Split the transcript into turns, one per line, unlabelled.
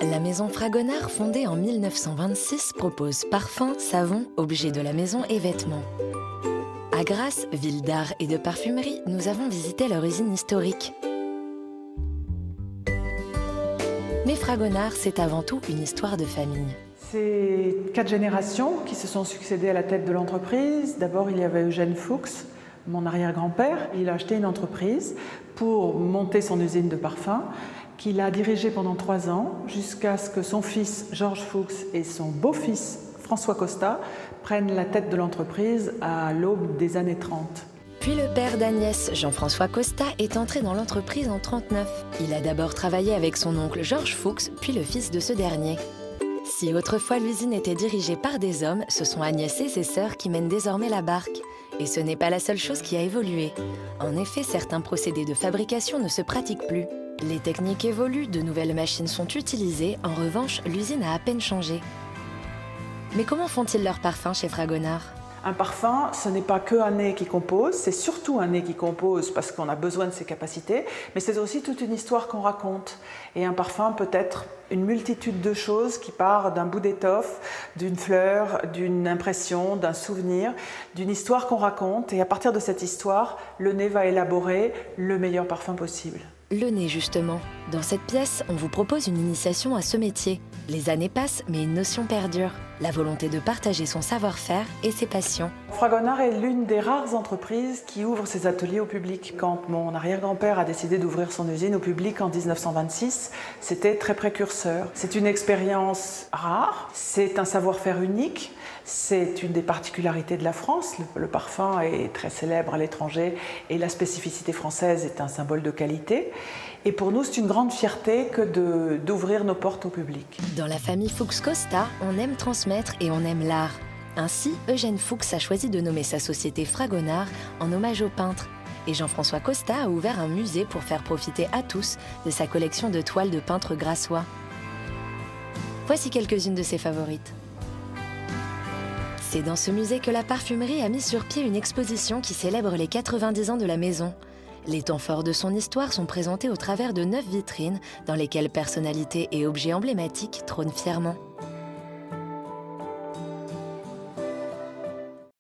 La maison Fragonard, fondée en 1926, propose parfums, savons, objets de la maison et vêtements. À Grasse, ville d'art et de parfumerie, nous avons visité leur usine historique. Mais Fragonard, c'est avant tout une histoire de famille.
C'est 4 générations qui se sont succédées à la tête de l'entreprise. D'abord, il y avait Eugène Fuchs, mon arrière-grand-père. Il a acheté une entreprise pour monter son usine de parfums, qu'il a dirigée pendant 3 ans, jusqu'à ce que son fils Georges Fuchs et son beau-fils François Costa prennent la tête de l'entreprise à l'aube des années 30.
Puis le père d'Agnès, Jean-François Costa, est entré dans l'entreprise en 1939. Il a d'abord travaillé avec son oncle Georges Fuchs, puis le fils de ce dernier. Si autrefois l'usine était dirigée par des hommes, ce sont Agnès et ses sœurs qui mènent désormais la barque. Et ce n'est pas la seule chose qui a évolué. En effet, certains procédés de fabrication ne se pratiquent plus. Les techniques évoluent, de nouvelles machines sont utilisées. En revanche, l'usine a à peine changé. Mais comment font-ils leur parfum chez Fragonard ?
Un parfum, ce n'est pas qu'un nez qui compose, c'est surtout un nez qui compose parce qu'on a besoin de ses capacités, mais c'est aussi toute une histoire qu'on raconte. Et un parfum peut être une multitude de choses qui part d'un bout d'étoffe, d'une fleur, d'une impression, d'un souvenir, d'une histoire qu'on raconte. Et à partir de cette histoire, le nez va élaborer le meilleur parfum possible.
Le nez, justement. Dans cette pièce, on vous propose une initiation à ce métier. Les années passent, mais une notion perdure. La volonté de partager son savoir-faire et ses passions.
Fragonard est l'une des rares entreprises qui ouvre ses ateliers au public. Quand mon arrière-grand-père a décidé d'ouvrir son usine au public en 1926, c'était très précurseur. C'est une expérience rare, c'est un savoir-faire unique. C'est une des particularités de la France. Le parfum est très célèbre à l'étranger et la spécificité française est un symbole de qualité. Et pour nous, c'est une grande fierté que d'ouvrir nos portes au public.
Dans la famille Fuchs-Costa, on aime transmettre et on aime l'art. Ainsi, Eugène Fuchs a choisi de nommer sa société Fragonard en hommage au peintre. Et Jean-François Costa a ouvert un musée pour faire profiter à tous de sa collection de toiles de peintres grassois. Voici quelques-unes de ses favorites. C'est dans ce musée que la parfumerie a mis sur pied une exposition qui célèbre les 90 ans de la maison. Les temps forts de son histoire sont présentés au travers de 9 vitrines dans lesquelles personnalités et objets emblématiques trônent fièrement.